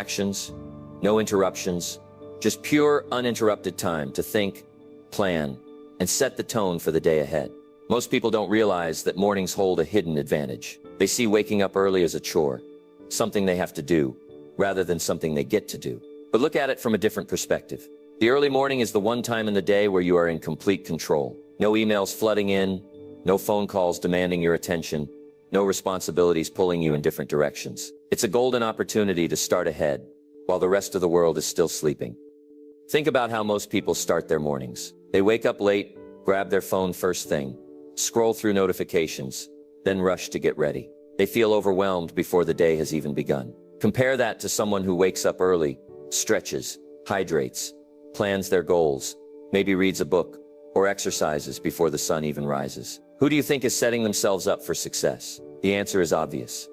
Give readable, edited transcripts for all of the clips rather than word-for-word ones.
distractions, no interruptions, just pure, uninterrupted time to think, plan, and set the tone for the day ahead. Most people don't realize that mornings hold a hidden advantage. They see waking up early as a chore, something they have to do, rather than something they get to do. But look at it from a different perspective. The early morning is the one time in the day where you are in complete control. No emails flooding in, no phone calls demanding your attention, no responsibilities pulling you in different directions. It's a golden opportunity to start ahead, while the rest of the world is still sleeping. Think about how most people start their mornings. They wake up late, grab their phone first thing, scroll through notifications, then rush to get ready. They feel overwhelmed before the day has even begun. Compare that to someone who wakes up early, stretches, hydrates, plans their goals, maybe reads a book, or exercises before the sun even rises. Who do you think is setting themselves up for success? The answer is obvious.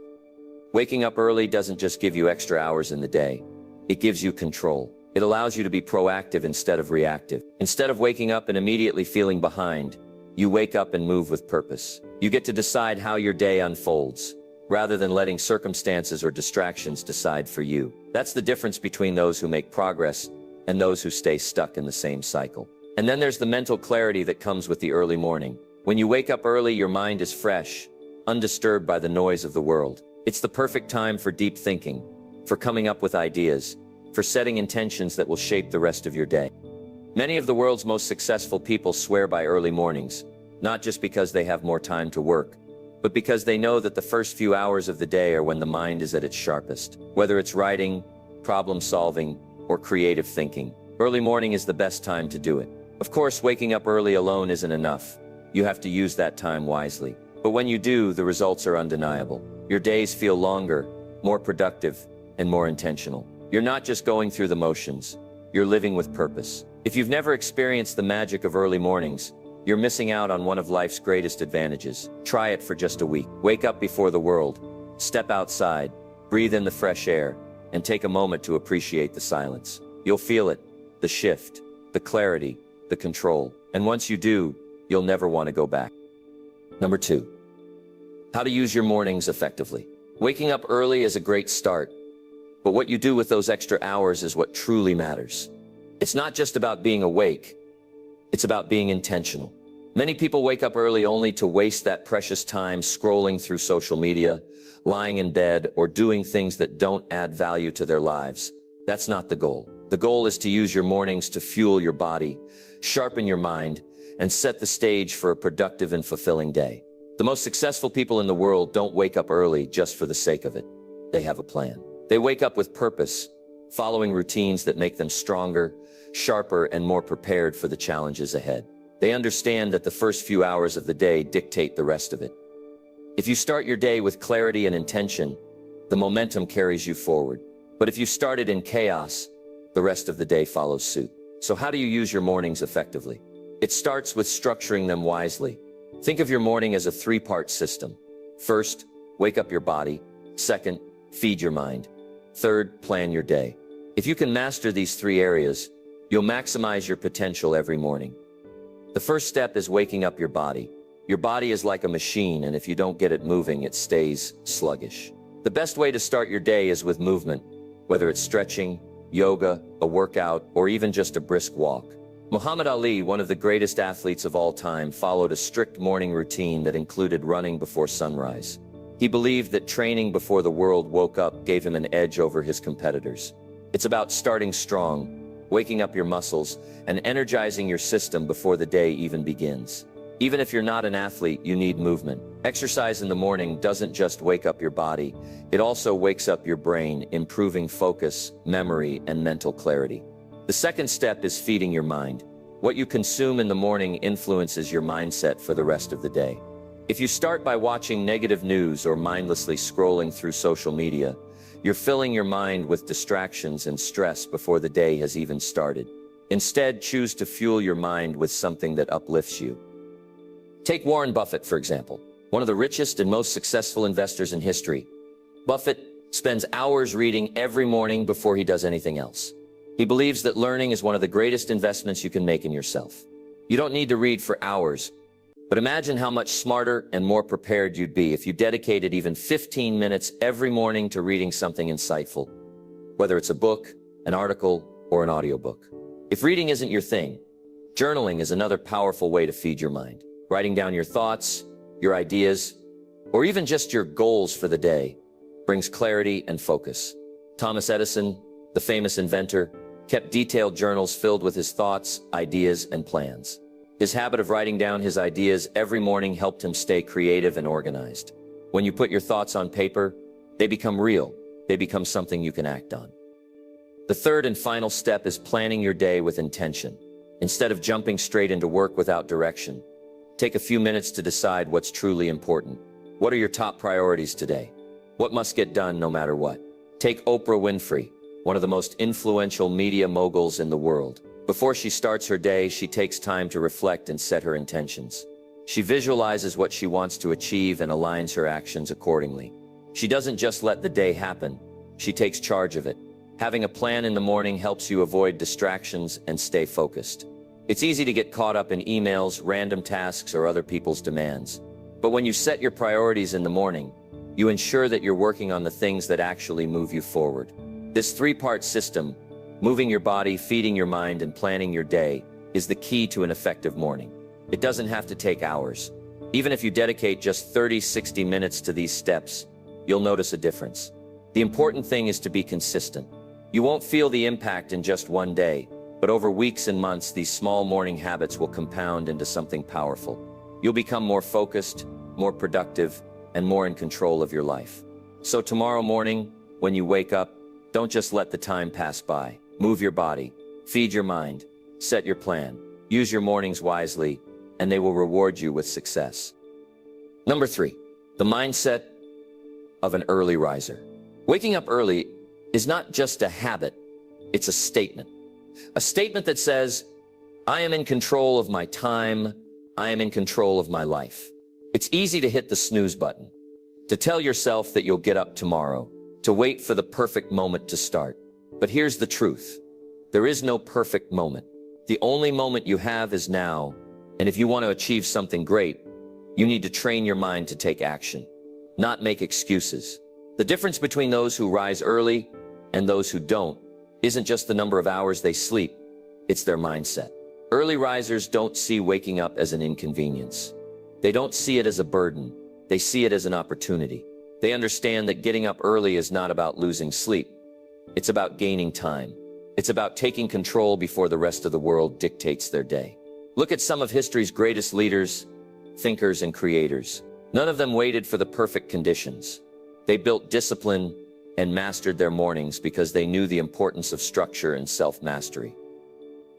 Waking up early doesn't just give you extra hours in the day. It gives you control. It allows you to be proactive instead of reactive. Instead of waking up and immediately feeling behind, you wake up and move with purpose. You get to decide how your day unfolds, rather than letting circumstances or distractions decide for you. That's the difference between those who make progress and those who stay stuck in the same cycle. And then there's the mental clarity that comes with the early morning. When you wake up early, your mind is fresh, undisturbed by the noise of the world. It's the perfect time for deep thinking, for coming up with ideas, for setting intentions that will shape the rest of your day. Many of the world's most successful people swear by early mornings, not just because they have more time to work, but because they know that the first few hours of the day are when the mind is at its sharpest. Whether it's writing, problem solving, or creative thinking, early morning is the best time to do it. Of course, waking up early alone isn't enough. You have to use that time wisely. But when you do, the results are undeniable. Your days feel longer, more productive, and more intentional. You're not just going through the motions. You're living with purpose. If you've never experienced the magic of early mornings, you're missing out on one of life's greatest advantages. Try it for just a week. Wake up before the world. Step outside, breathe in the fresh air, and take a moment to appreciate the silence. You'll feel it, the shift, the clarity, the control. And once you do, you'll never want to go back. Number 2. How to use your mornings effectively. Waking up early is a great start, but what you do with those extra hours is what truly matters. It's not just about being awake, it's about being intentional. Many people wake up early only to waste that precious time scrolling through social media, lying in bed, or doing things that don't add value to their lives. That's not the goal. The goal is to use your mornings to fuel your body, sharpen your mind, and set the stage for a productive and fulfilling day. The most successful people in the world don't wake up early just for the sake of it. They have a plan. They wake up with purpose, following routines that make them stronger, sharper, and more prepared for the challenges ahead. They understand that the first few hours of the day dictate the rest of it. If you start your day with clarity and intention, the momentum carries you forward. But if you start it in chaos, the rest of the day follows suit. So how do you use your mornings effectively? It starts with structuring them wisely. Think of your morning as a 3-part system. First, wake up your body. Second, feed your mind. Third, plan your day. If you can master these 3 areas, you'll maximize your potential every morning. The first step is waking up your body. Your body is like a machine, and if you don't get it moving, it stays sluggish. The best way to start your day is with movement, whether it's stretching, yoga, a workout, or even just a brisk walk. Muhammad Ali, one of the greatest athletes of all time, followed a strict morning routine that included running before sunrise. He believed that training before the world woke up gave him an edge over his competitors. It's about starting strong, waking up your muscles, and energizing your system before the day even begins. Even if you're not an athlete, you need movement. Exercise in the morning doesn't just wake up your body, it also wakes up your brain, improving focus, memory, and mental clarity. The second step is feeding your mind. What you consume in the morning influences your mindset for the rest of the day. If you start by watching negative news or mindlessly scrolling through social media, you're filling your mind with distractions and stress before the day has even started. Instead, choose to fuel your mind with something that uplifts you. Take Warren Buffett, for example, one of the richest and most successful investors in history. Buffett spends hours reading every morning before he does anything else. He believes that learning is one of the greatest investments you can make in yourself. You don't need to read for hours, but imagine how much smarter and more prepared you'd be if you dedicated even 15 minutes every morning to reading something insightful. whether it's a book, an article, or an audiobook. If reading isn't your thing, journaling is another powerful way to feed your mind. Writing down your thoughts, your ideas, or even just your goals for the day brings clarity and focus. Thomas Edison, the famous inventor, kept detailed journals filled with his thoughts, ideas, and plans. His habit of writing down his ideas every morning helped him stay creative and organized. When you put your thoughts on paper, they become real. They become something you can act on. The third and final step is planning your day with intention. Instead of jumping straight into work without direction, take a few minutes to decide what's truly important. What are your top priorities today? What must get done no matter what? Take Oprah Winfrey, one of the most influential media moguls in the world. Before she starts her day, she takes time to reflect and set her intentions. She visualizes what she wants to achieve and aligns her actions accordingly. She doesn't just let the day happen, she takes charge of it. Having a plan in the morning helps you avoid distractions and stay focused. It's easy to get caught up in emails, random tasks, or other people's demands. But when you set your priorities in the morning, you ensure that you're working on the things that actually move you forward. This three-part system, moving your body, feeding your mind, and planning your day, is the key to an effective morning. It doesn't have to take hours. Even if you dedicate just 30-60 minutes to these steps, you'll notice a difference. The important thing is to be consistent. You won't feel the impact in just one day, but over weeks and months, these small morning habits will compound into something powerful. You'll become more focused, more productive, and more in control of your life. So tomorrow morning, when you wake up, don't just let the time pass by. Move your body, feed your mind, set your plan, use your mornings wisely, and they will reward you with success. Number 3, the mindset of an early riser. Waking up early is not just a habit, it's a statement. A statement that says, I am in control of my time, I am in control of my life. It's easy to hit the snooze button, to tell yourself that you'll get up tomorrow, to wait for the perfect moment to start. But here's the truth. There is no perfect moment. The only moment you have is now, and if you want to achieve something great, you need to train your mind to take action, not make excuses. The difference between those who rise early and those who don't isn't just the number of hours they sleep, it's their mindset. Early risers don't see waking up as an inconvenience. They don't see it as a burden. They see it as an opportunity. They understand that getting up early is not about losing sleep. It's about gaining time. It's about taking control before the rest of the world dictates their day. Look at some of history's greatest leaders, thinkers, and creators. None of them waited for the perfect conditions. They built discipline and mastered their mornings because they knew the importance of structure and self-mastery.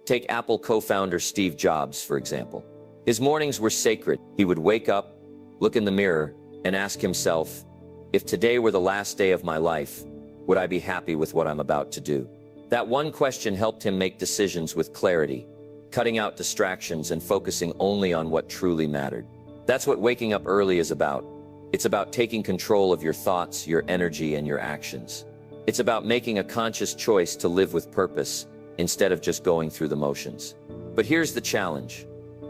Take Apple co-founder Steve Jobs, for example. His mornings were sacred. He would wake up, look in the mirror, and ask himself, if today were the last day of my life, would I be happy with what I'm about to do? That one question helped him make decisions with clarity, cutting out distractions and focusing only on what truly mattered. That's what waking up early is about. It's about taking control of your thoughts, your energy, and your actions. It's about making a conscious choice to live with purpose instead of just going through the motions. But here's the challenge.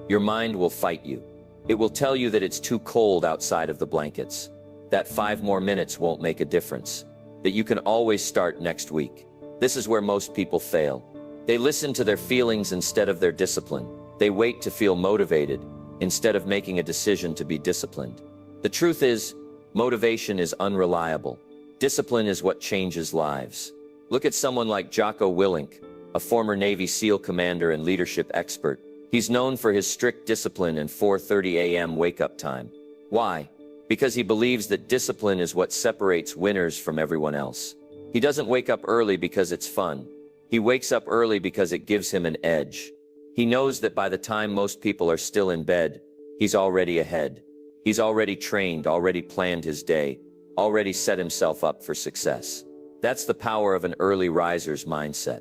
Your mind will fight you. It will tell you that it's too cold outside of the blankets, that 5 more minutes won't make a difference, that you can always start next week. This is where most people fail. They listen to their feelings instead of their discipline. They wait to feel motivated instead of making a decision to be disciplined. The truth is, motivation is unreliable. Discipline is what changes lives. Look at someone like Jocko Willink, a former Navy SEAL commander and leadership expert. He's known for his strict discipline and 4:30 a.m. wake-up time. Why? Because he believes that discipline is what separates winners from everyone else. He doesn't wake up early because it's fun. He wakes up early because it gives him an edge. He knows that by the time most people are still in bed, he's already ahead. He's already trained, already planned his day, already set himself up for success. That's the power of an early riser's mindset.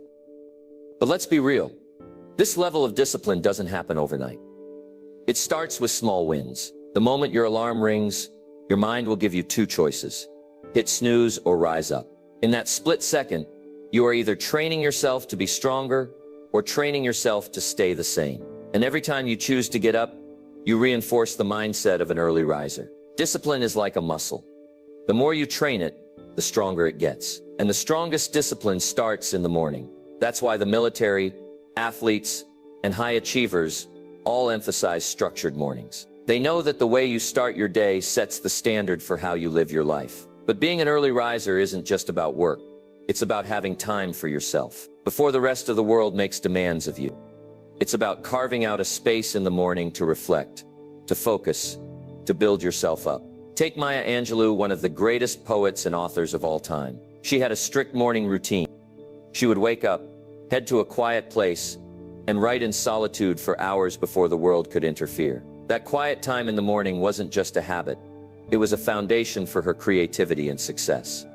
But let's be real. This level of discipline doesn't happen overnight. It starts with small wins. The moment your alarm rings, your mind will give you 2 choices: hit snooze or rise up. In that split second, you are either training yourself to be stronger or training yourself to stay the same. And every time you choose to get up, you reinforce the mindset of an early riser. Discipline is like a muscle. The more you train it, the stronger it gets. And the strongest discipline starts in the morning. That's why the military, athletes, and high achievers all emphasize structured mornings. They know that the way you start your day sets the standard for how you live your life. But being an early riser isn't just about work. It's about having time for yourself before the rest of the world makes demands of you. It's about carving out a space in the morning to reflect, to focus, to build yourself up. Take Maya Angelou, one of the greatest poets and authors of all time. She had a strict morning routine. She would wake up, head to a quiet place, and write in solitude for hours before the world could interfere. That quiet time in the morning wasn't just a habit. It was a foundation for her creativity and success.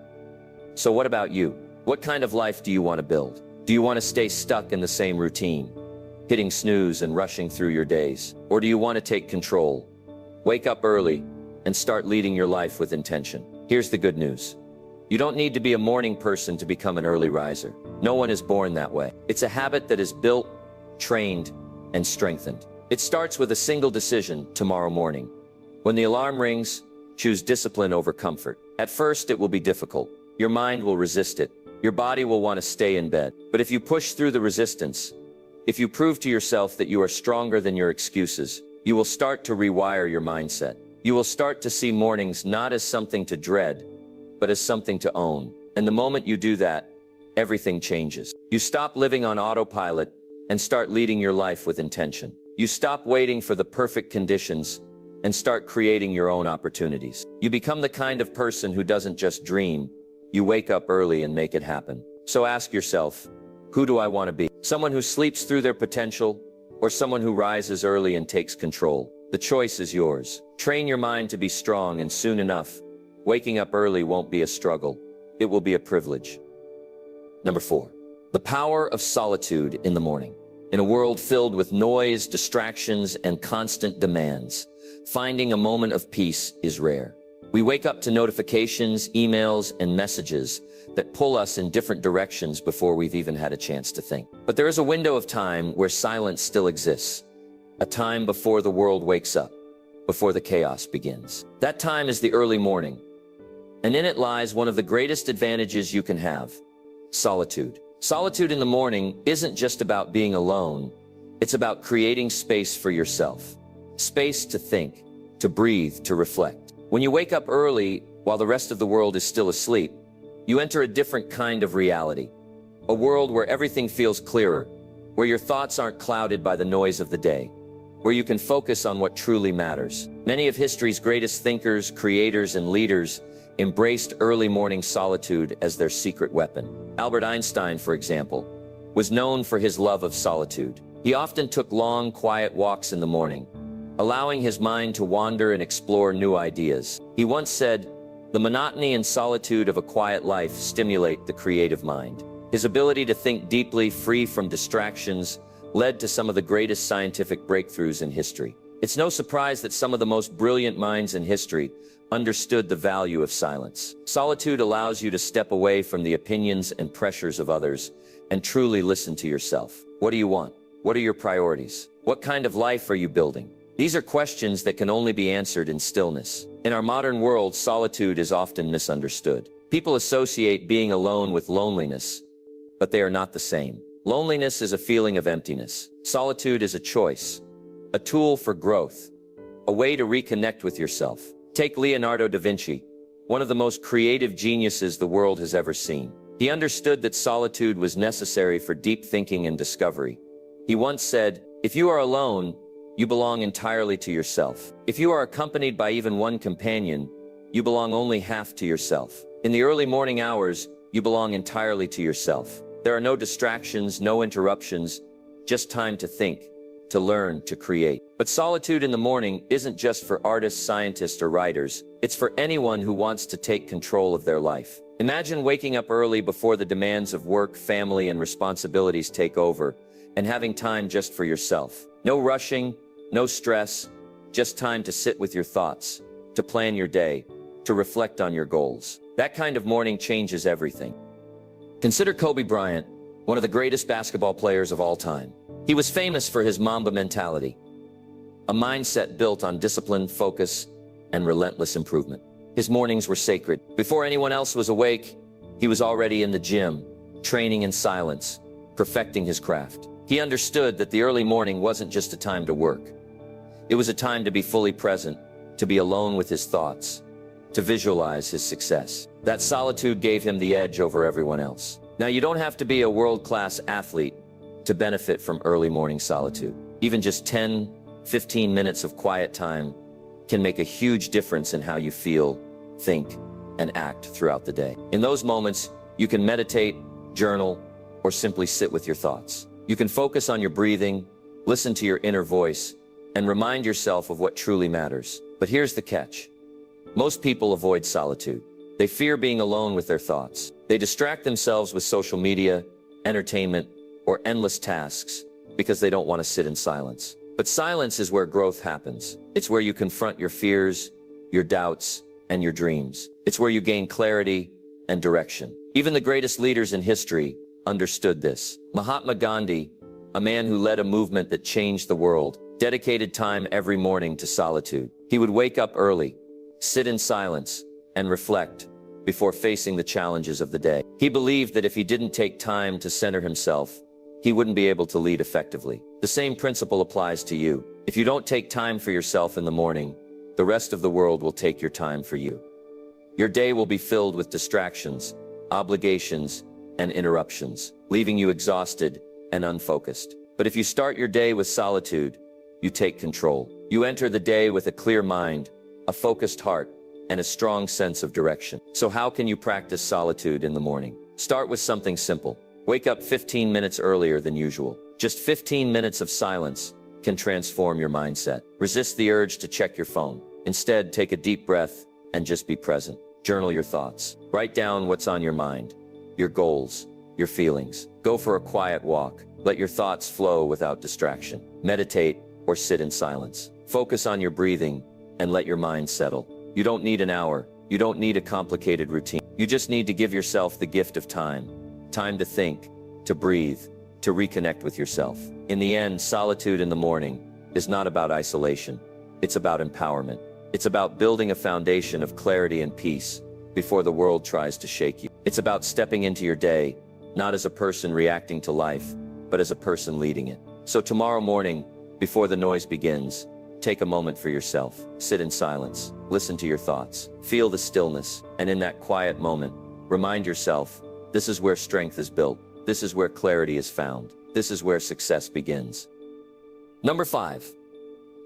So what about you? What kind of life do you want to build? Do you want to stay stuck in the same routine, hitting snooze and rushing through your days? Or do you want to take control, wake up early, and start leading your life with intention? Here's the good news. You don't need to be a morning person to become an early riser. No one is born that way. It's a habit that is built, trained, and strengthened. It starts with a single decision tomorrow morning. When the alarm rings, choose discipline over comfort. At first, it will be difficult. Your mind will resist it. Your body will want to stay in bed. But if you push through the resistance, if you prove to yourself that you are stronger than your excuses, you will start to rewire your mindset. You will start to see mornings not as something to dread, but as something to own. And the moment you do that, everything changes. You stop living on autopilot and start leading your life with intention. You stop waiting for the perfect conditions and start creating your own opportunities. You become the kind of person who doesn't just dream. You wake up early and make it happen. So ask yourself, who do I want to be? Someone who sleeps through their potential, or someone who rises early and takes control? The choice is yours. Train your mind to be strong, and soon enough, waking up early won't be a struggle. It will be a privilege. Number 4, the power of solitude in the morning. In a world filled with noise, distractions, and constant demands, finding a moment of peace is rare. We wake up to notifications, emails, and messages that pull us in different directions before we've even had a chance to think. But there is a window of time where silence still exists, a time before the world wakes up, before the chaos begins. That time is the early morning, and in it lies one of the greatest advantages you can have: solitude. Solitude in the morning isn't just about being alone. It's about creating space for yourself. Space to think, to breathe, to reflect. When you wake up early, while the rest of the world is still asleep, you enter a different kind of reality. A world where everything feels clearer, where your thoughts aren't clouded by the noise of the day, where you can focus on what truly matters. Many of history's greatest thinkers, creators, and leaders embraced early morning solitude as their secret weapon. Albert Einstein, for example, was known for his love of solitude. He often took long, quiet walks in the morning, allowing his mind to wander and explore new ideas. He once said, "The monotony and solitude of a quiet life stimulate the creative mind." His ability to think deeply, free from distractions, led to some of the greatest scientific breakthroughs in history. It's no surprise that some of the most brilliant minds in history understood the value of silence. Solitude allows you to step away from the opinions and pressures of others and truly listen to yourself. What do you want? What are your priorities? What kind of life are you building? These are questions that can only be answered in stillness. In our modern world, solitude is often misunderstood. People associate being alone with loneliness, but they are not the same. Loneliness is a feeling of emptiness. Solitude is a choice, a tool for growth, a way to reconnect with yourself. Take Leonardo da Vinci, one of the most creative geniuses the world has ever seen. He understood that solitude was necessary for deep thinking and discovery. He once said, "If you are alone, you belong entirely to yourself. If you are accompanied by even one companion, you belong only half to yourself. In the early morning hours, you belong entirely to yourself. There are no distractions, no interruptions, just time to think, to learn, to create." But solitude in the morning isn't just for artists, scientists, or writers. It's for anyone who wants to take control of their life. Imagine waking up early before the demands of work, family, and responsibilities take over, and having time just for yourself. No rushing, no stress, just time to sit with your thoughts, to plan your day, to reflect on your goals. That kind of morning changes everything. Consider Kobe Bryant, one of the greatest basketball players of all time. He was famous for his Mamba mentality, a mindset built on discipline, focus, and relentless improvement. His mornings were sacred. Before anyone else was awake, He was already in the gym, training in silence, perfecting his craft. He understood that the early morning wasn't just a time to work. It was a time to be fully present, to be alone with his thoughts, to visualize his success. That solitude gave him the edge over everyone else. Now, you don't have to be a world-class athlete to benefit from early morning solitude. Even just 10, 15 minutes of quiet time can make a huge difference in how you feel, think, and act throughout the day. In those moments, you can meditate, journal, or simply sit with your thoughts. You can focus on your breathing, listen to your inner voice, and remind yourself of what truly matters. But here's the catch. Most people avoid solitude. They fear being alone with their thoughts. They distract themselves with social media, entertainment, or endless tasks because they don't want to sit in silence. But silence is where growth happens. It's where you confront your fears, your doubts, and your dreams. It's where you gain clarity and direction. Even the greatest leaders in history understood this. Mahatma Gandhi, a man who led a movement that changed the world, dedicated time every morning to solitude. He would wake up early, sit in silence, and reflect before facing the challenges of the day. He believed that if he didn't take time to center himself, he wouldn't be able to lead effectively. The same principle applies to you. If you don't take time for yourself in the morning, the rest of the world will take your time for you. Your day will be filled with distractions, obligations, and interruptions, leaving you exhausted and unfocused. But if you start your day with solitude, you take control. You enter the day with a clear mind, a focused heart, and a strong sense of direction. So how can you practice solitude in the morning? Start with something simple. Wake up 15 minutes earlier than usual. Just 15 minutes of silence can transform your mindset. Resist the urge to check your phone. Instead, take a deep breath and just be present. Journal your thoughts. Write down what's on your mind, your goals, your feelings. Go for a quiet walk. Let your thoughts flow without distraction. Meditate or sit in silence. Focus on your breathing and let your mind settle. You don't need an hour. You don't need a complicated routine. You just need to give yourself the gift of time. Time to think, to breathe, to reconnect with yourself. In the end, solitude in the morning is not about isolation. It's about empowerment. It's about building a foundation of clarity and peace before the world tries to shake you. It's about stepping into your day, not as a person reacting to life, but as a person leading it. So tomorrow morning, before the noise begins, take a moment for yourself. Sit in silence, listen to your thoughts, feel the stillness, and in that quiet moment, remind yourself, this is where strength is built. This is where clarity is found. This is where success begins. Number 5.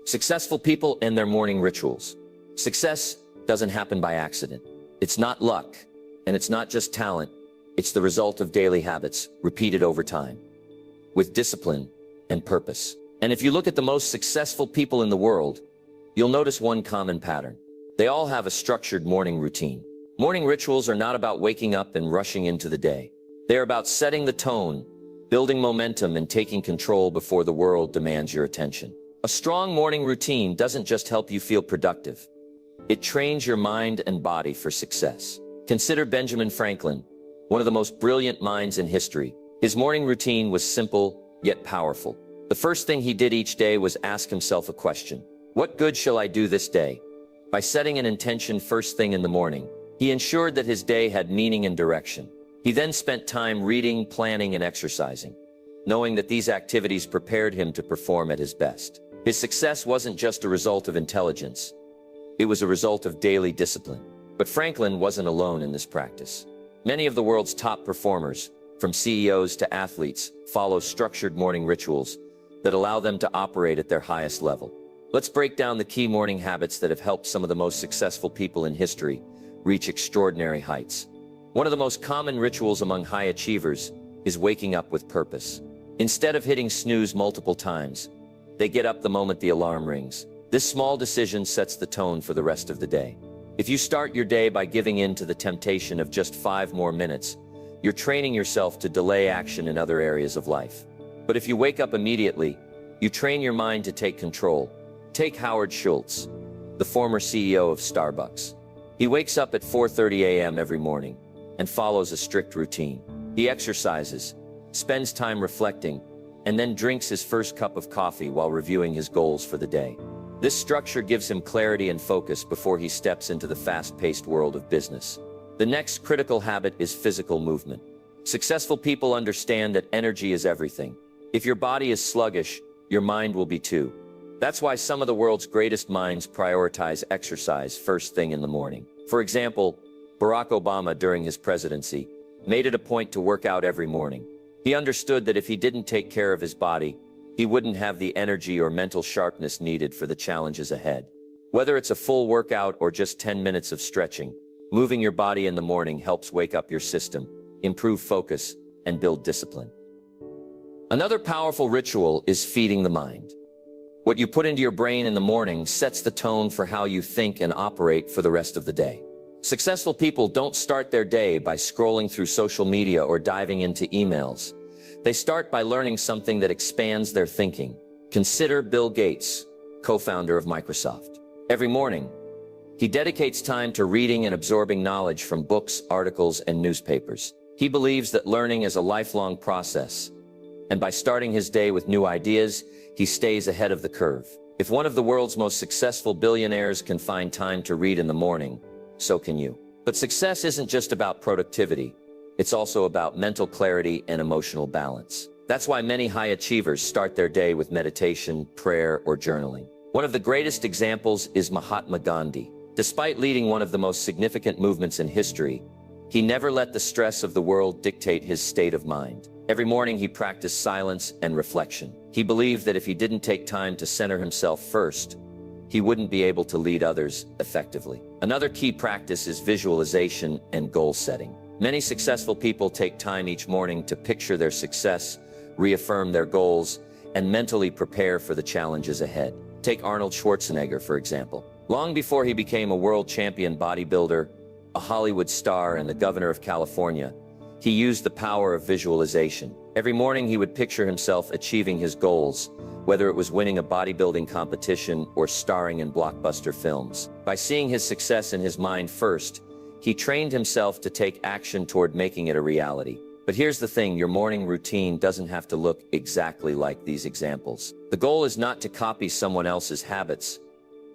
Successful people and their morning rituals. Success doesn't happen by accident. It's not luck, and it's not just talent. It's the result of daily habits repeated over time, with discipline and purpose. And if you look at the most successful people in the world, you'll notice one common pattern. They all have a structured morning routine. Morning rituals are not about waking up and rushing into the day. They're about setting the tone, building momentum, and taking control before the world demands your attention. A strong morning routine doesn't just help you feel productive. It trains your mind and body for success. Consider Benjamin Franklin, one of the most brilliant minds in history. His morning routine was simple, yet powerful. The first thing he did each day was ask himself a question. What good shall I do this day? By setting an intention first thing in the morning, he ensured that his day had meaning and direction. He then spent time reading, planning, and exercising, knowing that these activities prepared him to perform at his best. His success wasn't just a result of intelligence. It was a result of daily discipline. But Franklin wasn't alone in this practice. Many of the world's top performers, from CEOs to athletes, follow structured morning rituals that allow them to operate at their highest level. Let's break down the key morning habits that have helped some of the most successful people in history reach extraordinary heights. One of the most common rituals among high achievers is waking up with purpose. Instead of hitting snooze multiple times, they get up the moment the alarm rings. This small decision sets the tone for the rest of the day. If you start your day by giving in to the temptation of just 5 more minutes, you're training yourself to delay action in other areas of life. But if you wake up immediately, you train your mind to take control. Take Howard Schultz, the former CEO of Starbucks. He wakes up at 4:30 a.m. every morning and follows a strict routine. He exercises, spends time reflecting, and then drinks his first cup of coffee while reviewing his goals for the day. This structure gives him clarity and focus before he steps into the fast-paced world of business. The next critical habit is physical movement. Successful people understand that energy is everything. If your body is sluggish, your mind will be too. That's why some of the world's greatest minds prioritize exercise first thing in the morning. For example, Barack Obama, during his presidency, made it a point to work out every morning. He understood that if he didn't take care of his body, he wouldn't have the energy or mental sharpness needed for the challenges ahead. Whether it's a full workout or just 10 minutes of stretching, moving your body in the morning helps wake up your system, improve focus, and build discipline. Another powerful ritual is feeding the mind. What you put into your brain in the morning sets the tone for how you think and operate for the rest of the day. Successful people don't start their day by scrolling through social media or diving into emails. They start by learning something that expands their thinking. Consider Bill Gates, co-founder of Microsoft. Every morning, he dedicates time to reading and absorbing knowledge from books, articles, and newspapers. He believes that learning is a lifelong process, and by starting his day with new ideas, he stays ahead of the curve. If one of the world's most successful billionaires can find time to read in the morning, so can you. But success isn't just about productivity. It's also about mental clarity and emotional balance. That's why many high achievers start their day with meditation, prayer, or journaling. One of the greatest examples is Mahatma Gandhi. Despite leading one of the most significant movements in history, he never let the stress of the world dictate his state of mind. Every morning he practiced silence and reflection. He believed that if he didn't take time to center himself first, he wouldn't be able to lead others effectively. Another key practice is visualization and goal setting. Many successful people take time each morning to picture their success, reaffirm their goals, and mentally prepare for the challenges ahead. Take Arnold Schwarzenegger, for example. Long before he became a world champion bodybuilder, a Hollywood star, and the governor of California, he used the power of visualization. Every morning he would picture himself achieving his goals, whether it was winning a bodybuilding competition or starring in blockbuster films. By seeing his success in his mind first, he trained himself to take action toward making it a reality. But here's the thing, your morning routine doesn't have to look exactly like these examples. The goal is not to copy someone else's habits,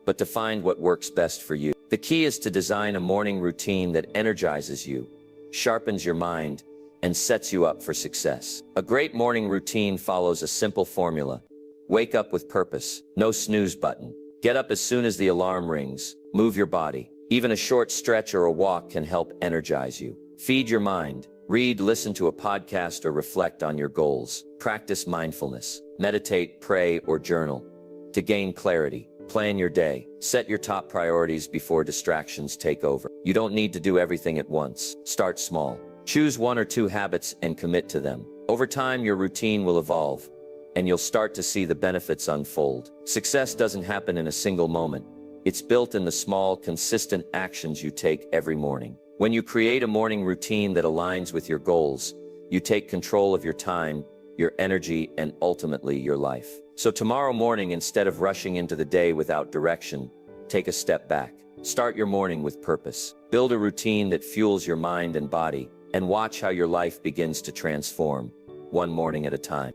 but to find what works best for you. The key is to design a morning routine that energizes you, sharpens your mind, and sets you up for success. A great morning routine follows a simple formula. Wake up with purpose. No snooze button. Get up as soon as the alarm rings. Move your body. Even a short stretch or a walk can help energize you. Feed your mind. Read, listen to a podcast, or reflect on your goals. Practice mindfulness. Meditate, pray, or journal. To gain clarity, plan your day. Set your top priorities before distractions take over. You don't need to do everything at once. Start small. Choose one or two habits and commit to them. Over time, your routine will evolve, and you'll start to see the benefits unfold. Success doesn't happen in a single moment. It's built in the small, consistent actions you take every morning. When you create a morning routine that aligns with your goals, you take control of your time, your energy, and ultimately your life. So tomorrow morning, instead of rushing into the day without direction, take a step back. Start your morning with purpose. Build a routine that fuels your mind and body, and watch how your life begins to transform, one morning at a time.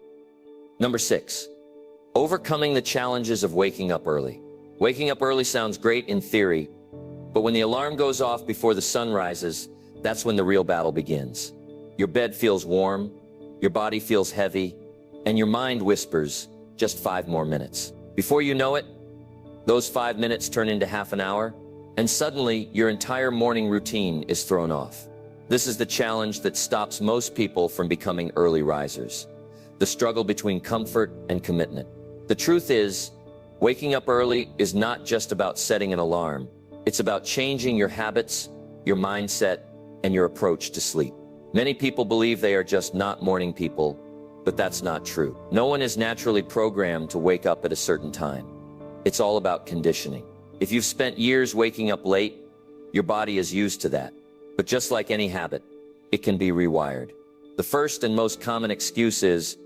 Number 6, overcoming the challenges of waking up early. Waking up early sounds great in theory, but when the alarm goes off before the sun rises, that's when the real battle begins. Your bed feels warm, your body feels heavy, and your mind whispers, just 5 more minutes. Before you know it, those 5 minutes turn into half an hour, and suddenly your entire morning routine is thrown off. This is the challenge that stops most people from becoming early risers. The struggle between comfort and commitment. The truth is, waking up early is not just about setting an alarm. It's about changing your habits, your mindset, and your approach to sleep. Many people believe they are just not morning people, but that's not true. No one is naturally programmed to wake up at a certain time. It's all about conditioning. If you've spent years waking up late, your body is used to that. But just like any habit, it can be rewired. The first and most common excuse is,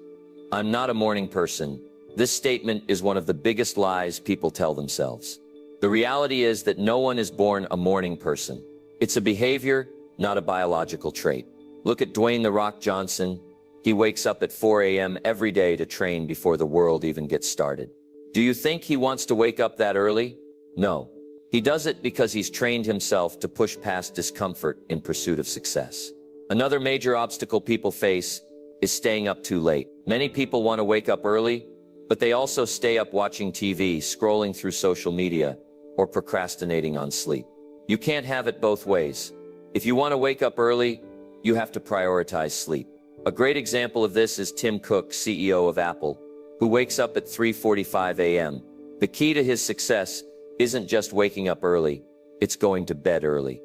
"I'm not a morning person." This statement is one of the biggest lies people tell themselves. The reality is that no one is born a morning person. It's a behavior, not a biological trait. Look at Dwayne "The Rock" Johnson. He wakes up at 4 a.m. every day to train before the world even gets started. Do you think he wants to wake up that early? No. He does it because he's trained himself to push past discomfort in pursuit of success. Another major obstacle people face is staying up too late. Many people want to wake up early, but they also stay up watching TV, scrolling through social media, or procrastinating on sleep. You can't have it both ways. If you want to wake up early, you have to prioritize sleep. A great example of this is Tim Cook, CEO of Apple, who wakes up at 3:45 a.m. The key to his success isn't just waking up early, it's going to bed early.